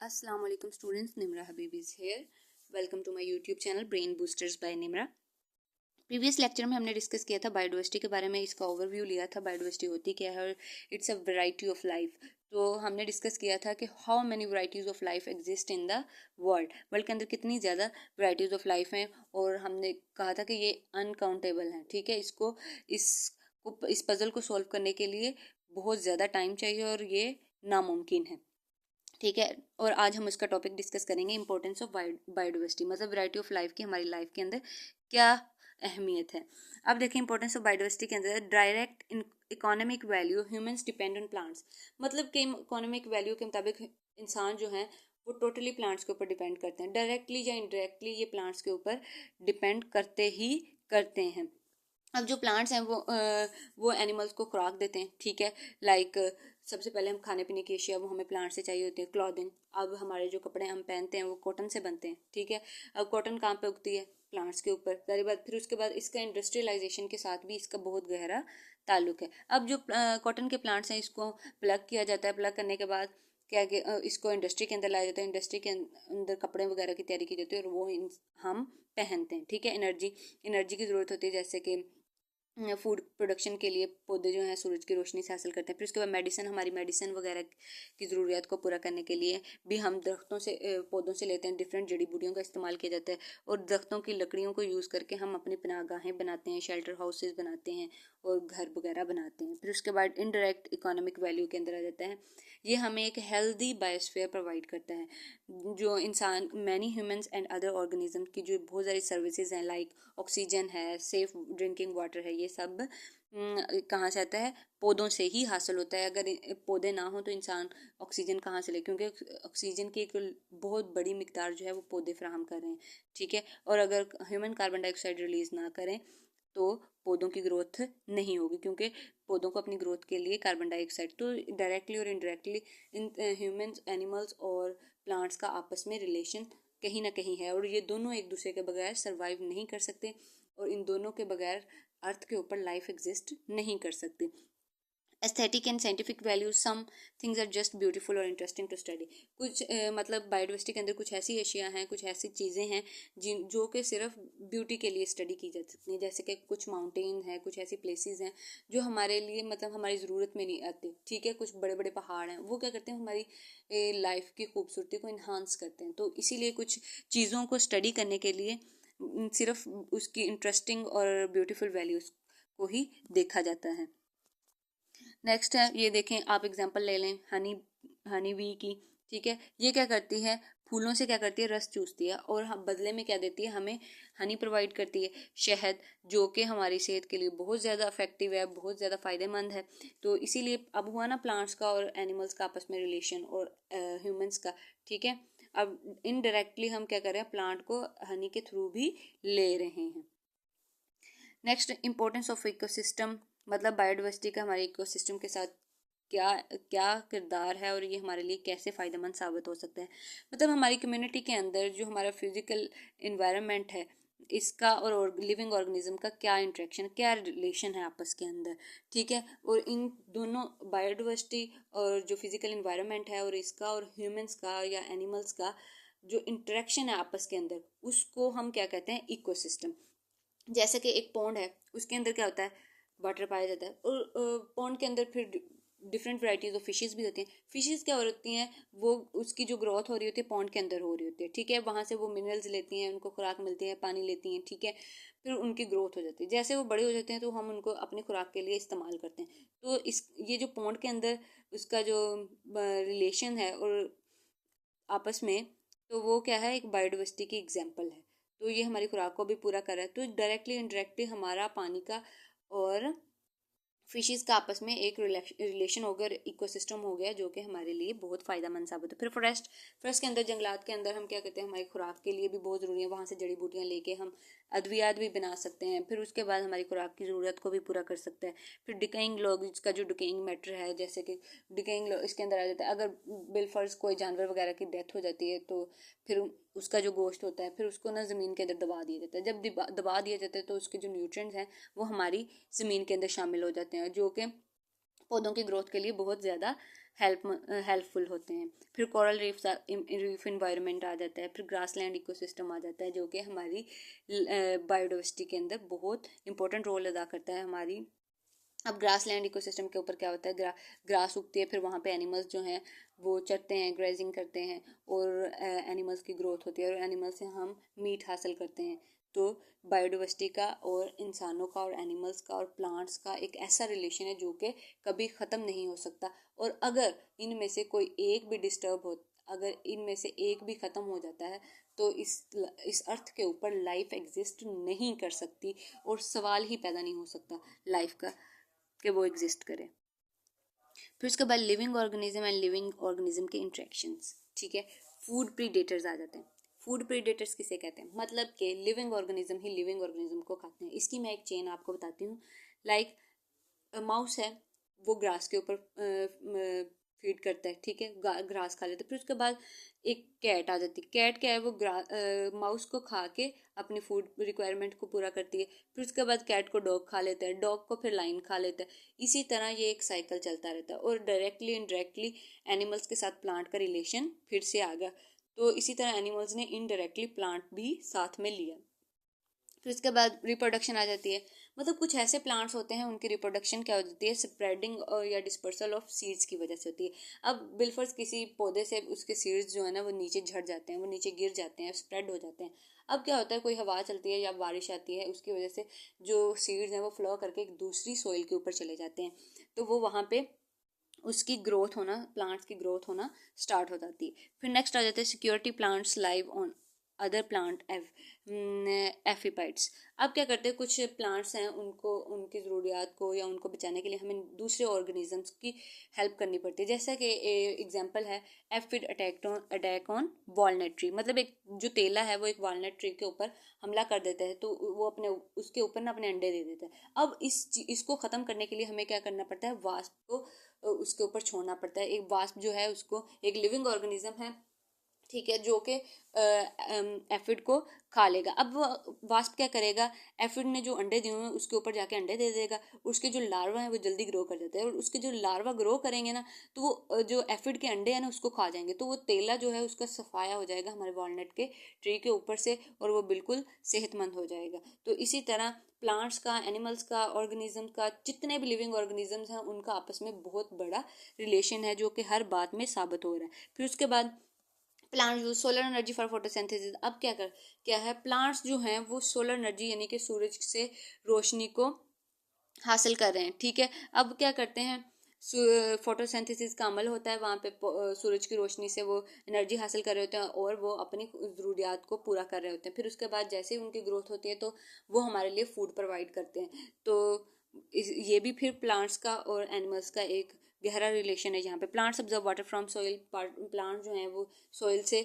Assalamu alaikum students, Nimra Habib is here. Welcome to my YouTube channel Brain Boosters by Nimra. Previous lecture में हमने discuss किया था biodiversity के बारे में, इसका ओवरव्यू लिया था बायोडाइवर्सिटी होती क्या है और it's a variety of life. तो हमने डिस्कस किया था कि how many varieties of life exist in the world के अंदर कितनी ज़्यादा वैरायटीज ऑफ लाइफ हैं, और हमने कहा था कि ये अनकाउंटेबल हैं। ठीक है, इस पजल को सॉल्व करने के लिए बहुत ज़्यादा टाइम चाहिए और ये नामुमकिन है। ठीक है, और आज हम इसका टॉपिक डिस्कस करेंगे इंपॉर्टेंस ऑफ बायोडाइवर्सिटी, मतलब वैरायटी ऑफ लाइफ की हमारी लाइफ के अंदर क्या अहमियत है। अब देखिए इंपॉर्टेंस ऑफ बायोडाइवर्सिटी के अंदर direct economic value humans depend on plants, मतलब कि इकोनॉमिक वैल्यू के मुताबिक इंसान जो है वो टोटली प्लांट्स के ऊपर डिपेंड करते हैं, डायरेक्टली या इनडायरेक्टली ये प्लांट्स के ऊपर डिपेंड करते ही करते हैं। अब जो प्लांट्स हैं वो एनिमल्स को खुराक देते हैं। ठीक है, लाइक सबसे पहले हम खाने पीने की अशिया वो हमें प्लांट से चाहिए होती है। क्लॉथिंग, अब हमारे जो कपड़े हम पहनते हैं वो कॉटन से बनते हैं। ठीक है, अब कॉटन कहाँ पे उगती है? प्लांट्स के ऊपर। पहली बात, फिर उसके बाद इसका इंडस्ट्रियलाइजेशन के साथ भी इसका बहुत गहरा ताल्लुक है। अब जो कॉटन के प्लांट्स हैं इसको प्लग किया जाता है, प्लग करने के बाद क्या इसको इंडस्ट्री के अंदर लाया जाता है, इंडस्ट्री के अंदर कपड़े वगैरह की तैयारी की जाती है और वो हम पहनते हैं। ठीक है, एनर्जी की ज़रूरत होती है, जैसे कि फूड प्रोडक्शन के लिए पौधे जो हैं सूरज की रोशनी से हासिल करते हैं। फिर उसके बाद हमारी मेडिसिन वगैरह की ज़रूरियात को पूरा करने के लिए भी हम दरख्तों से पौधों से लेते हैं। डिफरेंट जड़ी बूटियों का इस्तेमाल किया जाता है और दरख्तों की लकड़ियों को यूज़ करके हम अपनी पनाहगाहें बनाते हैं, शेल्टर हाउसेज बनाते हैं और घर वगैरह बनाते हैं। फिर उसके बाद इनडायरेक्ट इकोनॉमिक वैल्यू के अंदर आ जाता है, ये हमें एक हेल्दी बायोस्फीयर प्रोवाइड करता है। जो इंसान many humans and other organism की जो बहुत सारी सर्विसेज हैं, लाइक ऑक्सीजन है, सेफ ड्रिंकिंग वाटर है, ये सब कहाँ से आता है? पौधों से ही हासिल होता है। अगर पौधे ना हो तो इंसान ऑक्सीजन कहाँ से ले, क्योंकि ऑक्सीजन की एक बहुत बड़ी मिकदार जो है वो पौधे फराहम कर रहे हैं। ठीक है, और अगर ह्यूमन कार्बन डाइऑक्साइड रिलीज ना करें तो पौधों की ग्रोथ नहीं होगी, क्योंकि पौधों को अपनी ग्रोथ के लिए कार्बन डाइऑक्साइड, तो डायरेक्टली और इनडायरेक्टली इन ह्यूमंस, एनिमल्स और प्लांट्स का आपस में रिलेशन कहीं ना कहीं है, और ये दोनों एक दूसरे के बगैर सर्वाइव नहीं कर सकते और इन दोनों के बगैर अर्थ के ऊपर लाइफ एग्जिस्ट नहीं कर सकती। Aesthetic and scientific values, some things are just beautiful और इंटरेस्टिंग टू स्टडी। कुछ मतलब बायोडाइवर्सिटी के अंदर कुछ ऐसी अशियाँ हैं, कुछ ऐसी चीज़ें हैं जो कि सिर्फ ब्यूटी के लिए स्टडी की जा सकती हैं। जैसे कि कुछ माउंटेन है, कुछ ऐसी प्लेसेस हैं जो हमारे लिए मतलब हमारी ज़रूरत में नहीं आती। ठीक है, कुछ बड़े बड़े पहाड़ हैं, वो क्या करते हैं? हमारी लाइफ की खूबसूरती को इन्हांस करते हैं। तो इसीलिए कुछ चीज़ों को स्टडी करने के लिए सिर्फ उसकी इंटरेस्टिंग और ब्यूटीफुल वैल्यूज़ को ही देखा जाता है। नेक्स्ट है, ये देखें, आप एग्जांपल ले लें हनी बी की। ठीक है, ये क्या करती है? फूलों से क्या करती है? रस चूसती है और हम बदले में क्या देती है? हमें हनी प्रोवाइड करती है, शहद, जो कि हमारी सेहत के लिए बहुत ज़्यादा इफेक्टिव है, बहुत ज़्यादा फ़ायदेमंद है। तो इसीलिए अब हुआ ना प्लांट्स का और एनिमल्स का आपस में रिलेशन और ह्यूमंस का। ठीक है, अब इनडायरेक्टली हम क्या कर रहे हैं? प्लांट को हनी के थ्रू भी ले रहे हैं। नेक्स्ट, इम्पोर्टेंस ऑफ इकोसिस्टम, मतलब बायोडाइवर्सिटी का हमारे इकोसिस्टम के साथ क्या क्या किरदार है और ये हमारे लिए कैसे फ़ायदेमंद साबित हो सकता है। मतलब हमारी कम्युनिटी के अंदर जो हमारा फिजिकल इन्वायरमेंट है, इसका और लिविंग ऑर्गेनिज्म का क्या इंट्रैक्शन, क्या रिलेशन है आपस के अंदर। ठीक है, और इन दोनों बायोडाइवर्सिटी और जो फिजिकल इन्वायरमेंट है और इसका और ह्यूमंस का या एनिमल्स का जो इंटरेक्शन है आपस के अंदर, उसको हम क्या कहते हैं? इकोसिस्टम। जैसे कि एक पॉन्ड है, उसके अंदर क्या होता है? वाटर पाया जाता है, और पॉन्ड के अंदर फिर डिफरेंट वैराइटीज ऑफ फिशेस भी होती हैं। फिशेस क्या होती हैं? वो उसकी जो ग्रोथ हो रही होती है पॉन्ड के अंदर हो रही होती है। ठीक है, वहाँ से वो मिनरल्स लेती हैं, उनको खुराक मिलती है, पानी लेती हैं। ठीक है, फिर उनकी ग्रोथ हो जाती है। जैसे वो बड़े हो जाते हैं तो हम उनको अपनी खुराक के लिए इस्तेमाल करते हैं। तो ये जो पॉन्ड के अंदर उसका जो रिलेशन है और आपस में, तो वो क्या है? एक बायोडाइवर्सिटी की एग्जाम्पल है। तो ये हमारी खुराक को भी पूरा कर रहा है। तो डायरेक्टली इनडायरेक्टली हमारा पानी का और फिशेस का आपस में एक रिलेशन हो गया, इकोसिस्टम हो गया, जो कि हमारे लिए बहुत फ़ायदेमंद साबित है। फिर फॉरेस्ट के अंदर, जंगलात के अंदर हम क्या करते हैं? हमारी खुराक के लिए भी बहुत ज़रूरी है, वहाँ से जड़ी बूटियाँ लेके हम अद्वियात भी बना सकते हैं। फिर उसके बाद हमारी खुराक की ज़रूरत को भी पूरा कर सकते हैं। फिर डिकेइंग लॉग, इसका जो डिकेइंग मैटर है, जैसे कि डिकेइंग लॉग इसके अंदर आ जाता है। अगर बिलफर्ज कोई जानवर वगैरह की डेथ हो जाती है तो फिर उसका जो गोश्त होता है फिर उसको ना ज़मीन के अंदर दबा दिया जाता है। जब दबा दिया जाता है तो उसके जो न्यूट्रिएंट्स हैं वो हमारी ज़मीन के अंदर शामिल हो जाते हैं, जो कि पौधों की ग्रोथ के लिए बहुत ज़्यादा हेल्पफुल होते हैं। फिर कोरल रीफ इन्वायरमेंट आ जाता है, फिर ग्रासलैंड इकोसिस्टम आ जाता है जो कि हमारी बायोडाइवर्सिटी के अंदर बहुत इंपॉर्टेंट रोल अदा करता है हमारी। अब ग्रासलैंड इकोसिस्टम के ऊपर क्या होता है, ग्रास उगती है, फिर वहाँ पे एनिमल्स जो हैं वो चरते हैं, ग्रेजिंग करते हैं और एनिमल्स की ग्रोथ होती है और एनिमल से हम मीट हासिल करते हैं। तो बायोडाइवर्सिटी का और इंसानों का और एनिमल्स का और प्लांट्स का एक ऐसा रिलेशन है जो कि कभी ख़त्म नहीं हो सकता। और अगर इनमें से कोई एक भी डिस्टर्ब हो, अगर इनमें से एक भी ख़त्म हो जाता है तो इस अर्थ के ऊपर लाइफ एग्जिस्ट नहीं कर सकती और सवाल ही पैदा नहीं हो सकता लाइफ का कि वो एग्जिस्ट करे। फिर उसके बाद living organism and living organism के इंट्रैक्शंस, ठीक है। फूड प्रीडेटर्स आ जाते हैं। फूड प्रीडेटर्स किसे कहते हैं, मतलब कि लिविंग ऑर्गेनिज्म ही लिविंग ऑर्गेनिज्म को खाते हैं। इसकी मैं एक चेन आपको बताती हूँ। लाइक माउस है, वो ग्रास के ऊपर फीड करता है, ठीक है, ग्रास खा लेता है। फिर उसके बाद एक कैट आ जाती है। कैट क्या है, वो माउस को खा के अपनी फूड रिक्वायरमेंट को पूरा करती है। फिर उसके बाद कैट को डॉग खा लेता है, डॉग को फिर लाइन खा लेता है। इसी तरह ये एक साइकिल चलता रहता है और डायरेक्टली इनडायरेक्टली एनिमल्स के साथ प्लांट का रिलेशन फिर से आ गया। तो इसी तरह एनिमल्स ने इनडायरेक्टली प्लांट भी साथ में लिया। फिर इसके बाद रिप्रोडक्शन आ जाती है। मतलब कुछ ऐसे प्लांट्स होते हैं उनकी रिप्रोडक्शन क्या हो जाती है, स्प्रेडिंग या डिस्पर्सल ऑफ सीड्स की वजह से होती है। अब बिलफर्स किसी पौधे से उसके सीड्स जो है ना वो नीचे झड़ जाते हैं, वो नीचे गिर जाते हैं, स्प्रेड हो जाते हैं। अब क्या होता है, कोई हवा चलती है या बारिश आती है, उसकी वजह से जो सीड्स हैं वो फ्लो करके एक दूसरी सोइल के ऊपर चले जाते हैं, तो वो वहाँ पे उसकी ग्रोथ होना, प्लांट्स की ग्रोथ होना स्टार्ट हो जाती है। फिर नेक्स्ट आ जाता है security plants live on other plant epiphytes. अब क्या करते हैं, कुछ प्लांट्स हैं उनको उनकी ज़रूरियात को या उनको बचाने के लिए हमें दूसरे ऑर्गेनिजम्स की हेल्प करनी पड़ती है। जैसा कि एग्जांपल है aphid attack on walnut tree. मतलब एक जो तेला है वो एक वॉलनट ट्री के ऊपर हमला कर देता है, तो वो अपने उसके ऊपर ना अपने अंडे दे देता है। अब इसको ख़त्म करने के लिए हमें क्या करना पड़ता है, वास्प को उसके ऊपर छोड़ना पड़ता है। एक वास्प जो है उसको एक लिविंग ऑर्गेनिज्म है, ठीक है, जो कि एफिड को खा लेगा। अब वास्प क्या करेगा, एफिड ने जो अंडे दिए हुए हैं उसके ऊपर जाके अंडे दे देगा। उसके जो लार्वा है वो जल्दी ग्रो कर जाते हैं और उसके जो लार्वा ग्रो करेंगे ना तो वो जो एफिड के अंडे हैं ना उसको खा जाएंगे। तो वो तेला जो है उसका सफाया हो जाएगा हमारे वॉलनट के ट्री के ऊपर से और वो बिल्कुल सेहतमंद हो जाएगा। तो इसी तरह प्लांट्स का, एनिमल्स का, ऑर्गेनिज्म का, जितने भी लिविंग ऑर्गेनिजम्स हैं उनका आपस में बहुत बड़ा रिलेशन है जो कि हर बात में साबित हो रहा है। फिर उसके बाद plants use solar energy for photosynthesis. अब क्या है, प्लांट्स जो हैं वो सोलर एनर्जी यानी कि सूरज से रोशनी को हासिल कर रहे हैं, ठीक है। अब क्या करते हैं, फोटोसिंथेसिस का अमल होता है, वहाँ पे सूरज की रोशनी से वो एनर्जी हासिल कर रहे होते हैं और वो अपनी ज़रूरियात को पूरा कर रहे होते हैं। फिर उसके बाद जैसे ही उनकी ग्रोथ होती है तो वो हमारे लिए फूड प्रोवाइड करते हैं। तो ये भी फिर प्लांट्स का और एनिमल्स का एक गहरा रिलेशन है। यहाँ पे plants observe water from soil, plant जो हैं वो सॉइल से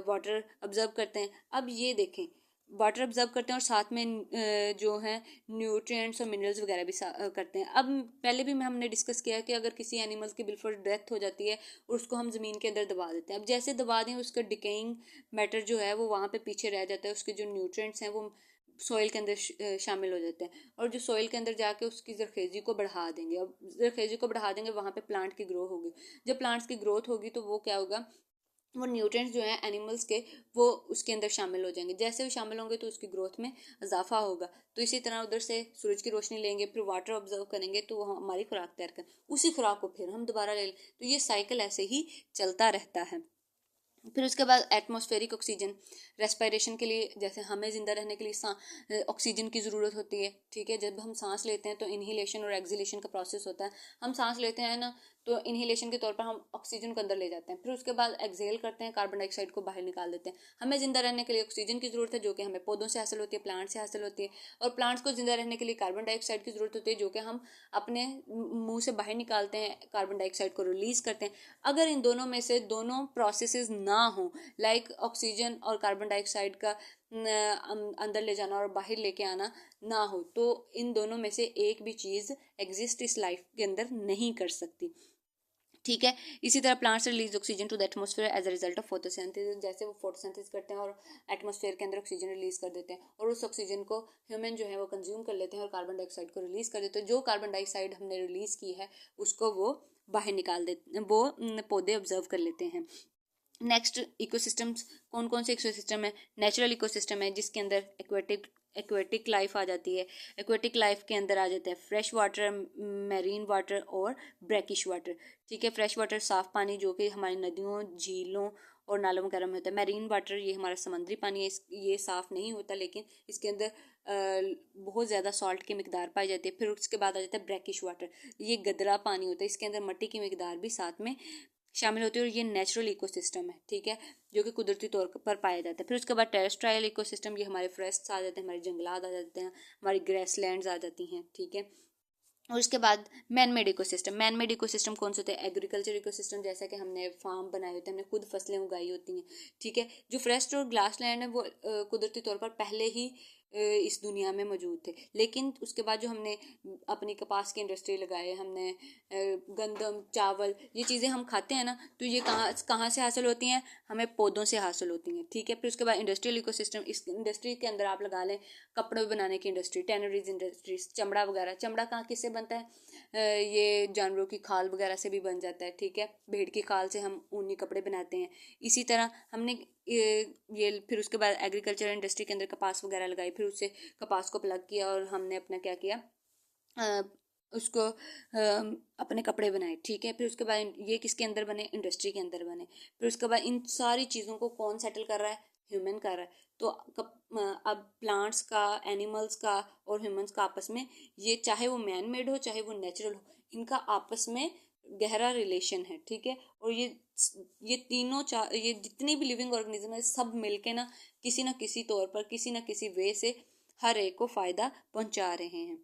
वाटर ऑब्जर्व करते हैं। अब ये देखें, वाटर ऑब्जर्व करते हैं और साथ में जो है न्यूट्रिएंट्स और मिनरल्स वगैरह भी करते हैं। अब पहले भी हमने डिस्कस किया है कि अगर किसी एनिमल्स की बिल्कुल डेथ हो जाती है और उसको हम ज़मीन के अंदर दबा देते हैं, अब जैसे दबा दें उसका डिकेइंग मैटर जो है वो वहाँ पे पीछे रह जाता है, उसके जो न्यूट्रिएंट्स हैं वो सॉइल के अंदर शामिल हो जाते हैं और जो सॉइल के अंदर जाके उसकी जरखेज़ी को बढ़ा देंगे। अब जरखेज़ी को बढ़ा देंगे, वहाँ पे प्लांट की ग्रो होगी। जब प्लांट्स की ग्रोथ होगी तो वो क्या होगा, वो न्यूट्रिएंट्स जो हैं एनिमल्स के वो उसके अंदर शामिल हो जाएंगे। जैसे वो शामिल होंगे तो उसकी ग्रोथ में इजाफा होगा। तो इसी तरह उधर से सूरज की रोशनी लेंगे, फिर वाटर ऑब्जर्व करेंगे तो वो हमारी खुराक तैयार करें, उसी खुराक को फिर हम दोबारा ले लें। तो ये साइकिल ऐसे ही चलता रहता है। फिर उसके बाद एटमॉस्फेरिक ऑक्सीजन, रेस्पिरेशन के लिए, जैसे हमें ज़िंदा रहने के लिए ऑक्सीजन की ज़रूरत होती है, ठीक है। जब हम सांस लेते हैं तो इनहेलेशन और एक्सहेलेशन का प्रोसेस होता है। हम सांस लेते हैं ना तो इनहेलेशन के तौर पर हम ऑक्सीजन को अंदर ले जाते हैं, फिर उसके बाद एक्सहेल करते हैं, कार्बन डाइऑक्साइड को बाहर निकाल देते हैं। हमें ज़िंदा रहने के लिए ऑक्सीजन की ज़रूरत है जो कि हमें पौधों से हासिल होती है, प्लांट से हासिल होती है, और प्लांट्स को ज़िंदा रहने के लिए कार्बन डाइऑक्साइड की ज़रूरत होती है जो कि हम अपने मुंह से बाहर निकालते हैं, कार्बन डाइऑक्साइड को रिलीज़ करते हैं। अगर इन दोनों में से दोनों प्रोसेसेस ना हो, लाइक ऑक्सीजन और कार्बन डाइऑक्साइड का अंदर ले जाना और बाहर लेके आना ना हो, तो इन दोनों में से एक भी चीज़ एग्जिस्ट इस लाइफ के अंदर नहीं कर सकती, ठीक है। इसी तरह plants release oxygen to the atmosphere as a result of photosynthesis. जैसे वो फोटोसिंथेसिस करते हैं और एटमॉस्फेयर के अंदर ऑक्सीजन रिलीज कर देते हैं और उस ऑक्सीजन को ह्यूमन जो है वो कंज्यूम कर लेते हैं और कार्बन डाइऑक्साइड को रिलीज कर देते हैं। जो कार्बन डाइऑक्साइड हमने रिलीज की है उसको वो बाहर निकाल देते, वो पौधे ऑब्जर्व कर लेते हैं। नेक्स्ट इकोसिस्टम्स, कौन कौन से इकोसिस्टम है? नेचुरल इकोसिस्टम है जिसके अंदर एक्वेटिक लाइफ आ जाती है। एक्वेटिक लाइफ के अंदर आ जाता है फ्रेश वाटर, मैरीन वाटर और ब्रैकिश वाटर। ठीक है, फ्रेश वाटर साफ पानी जो कि हमारी नदियों, झीलों और नालों वगैरह में होता है। मैरीन वाटर ये हमारा समुद्री पानी है, ये साफ नहीं होता लेकिन इसके अंदर बहुत ज़्यादा सॉल्ट की मिकदार पाई जाती है। फिर उसके बाद आ जाता है ब्रैकिश वाटर, ये गदरा पानी होता है, इसके अंदर मिट्टी की मिकदार भी साथ में शामिल होती है और ये नेचुरल इकोसिस्टम है। ठीक है, जो कि कुदरती तौर पर पाया जाता है। फिर उसके बाद टेरेस्ट्राइल इकोसिस्टम, ये हमारे फॉरेस्ट्स आ जाते हैं, हमारे जंगलात आ जाते हैं, हमारी ग्रासलैंड्स आ जाती हैं। ठीक है, और उसके बाद man made ecosystem. Man made ecosystem कौन से होते हैं? एग्रीकल्चर इकोसिस्टम, जैसा कि हमने फार्म बनाए होते हैं, हमने खुद फसलें उगाई होती हैं। ठीक है, जो फॉरेस्ट और ग्रासलैंड है वो कुदरती तौर पर पहले ही इस दुनिया में मौजूद थे, लेकिन उसके बाद जो हमने अपनी कपास की इंडस्ट्री लगाए, हमने गंदम, चावल, ये चीज़ें हम खाते हैं ना, तो ये कहाँ से हासिल होती हैं? हमें पौधों से हासिल होती हैं। ठीक है, फिर उसके बाद इंडस्ट्रियल इकोसिस्टम, इस इंडस्ट्री के अंदर आप लगा लें कपड़े बनाने की इंडस्ट्री, टैनरीज इंडस्ट्रीज, चमड़ा वगैरह। चमड़ा कहाँ किससे बनता है? ये जानवरों की खाल वगैरह से भी बन जाता है। ठीक है, भेड़ की खाल से हम ऊनी कपड़े बनाते हैं। इसी तरह हमने ये फिर उसके बाद एग्रीकल्चर इंडस्ट्री के अंदर कपास वगैरह लगाई, फिर उससे कपास को प्लग किया और हमने अपना क्या किया, उसको अपने कपड़े बनाए। ठीक है, फिर उसके बाद ये किसके अंदर बने? इंडस्ट्री के अंदर बने। फिर उसके बाद इन सारी चीज़ों को कौन सेटल कर रहा है? ह्यूमन कर रहा है। तो अब प्लांट्स का, एनिमल्स का और ह्यूमंस का आपस में, ये चाहे वो मैन मेड हो चाहे वो नेचुरल हो, इनका आपस में गहरा रिलेशन है। ठीक है, और ये तीनों ये जितनी भी लिविंग ऑर्गेनिज्म है सब मिलके ना किसी तौर पर, किसी ना किसी वे से हर एक को फायदा पहुंचा रहे हैं।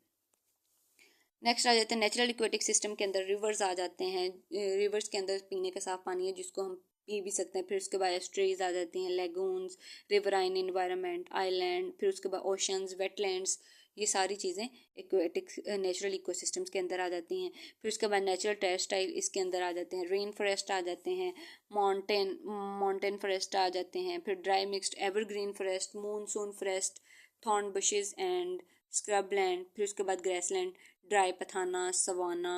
नेक्स्ट आ जाते हैं नेचुरल इक्वेटिक सिस्टम के अंदर रिवर्स आ जाते हैं। रिवर्स के अंदर पीने का साफ पानी है जिसको हम पी भी सकते हैं। फिर उसके बाद एस्ट्रीज आ जाती हैं, लेगून्स, रिवराइन इन्वायरमेंट, आइलैंड, फिर उसके बाद ओशंस, वेटलैंड्स, ये सारी चीज़ें इक्वेटिक नेचुरल इकोसिस्टम्स के अंदर आ जाती हैं। फिर उसके बाद नेचुरल टेरेस्ट्राइल इसके अंदर आ जाते हैं, रेन फॉरेस्ट आ जाते हैं, माउंटेन फॉरेस्ट आ जाते हैं, फिर dry mixed evergreen forest, monsoon forest, thorn bushes and scrub land, फिर उसके बाद ग्रासलैंड, ड्राई पथाना, सवाना।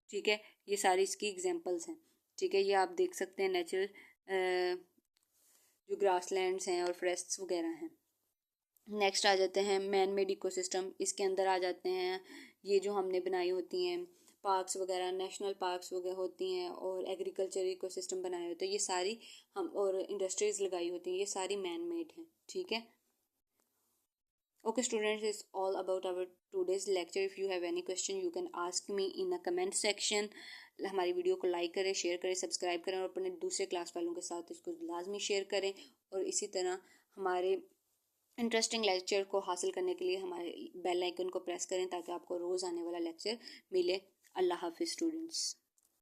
ठीक है, ये सारी इसकी एग्जांपल्स हैं। ठीक है, ये आप देख सकते हैं नेचुरल जो ग्रासलैंड्स हैं और फॉरेस्ट्स वगैरह हैं। नेक्स्ट आ जाते हैं मैन मेड इकोसिस्टम, इसके अंदर आ जाते हैं ये जो हमने बनाई होती हैं पार्क्स वगैरह, नेशनल पार्क्स वगैरह होती हैं और एग्रीकल्चर इकोसिस्टम बनाए होते हैं, ये सारी हम और इंडस्ट्रीज लगाई होती हैं, ये सारी मैन मेड हैं। ठीक है, okay students, it's all about our today's lecture. If you have any question you can ask me in a comment section. हमारी वीडियो को लाइक करें, शेयर करें, सब्सक्राइब करें और अपने दूसरे क्लास वालों के साथ इसको लाजमी शेयर करें। और इसी तरह हमारे इंटरेस्टिंग लेक्चर को हासिल करने के लिए हमारे बेल आइकन को प्रेस करें ताकि आपको रोज़ आने वाला लेक्चर मिले। अल्लाह हाफिज़ स्टूडेंट्स।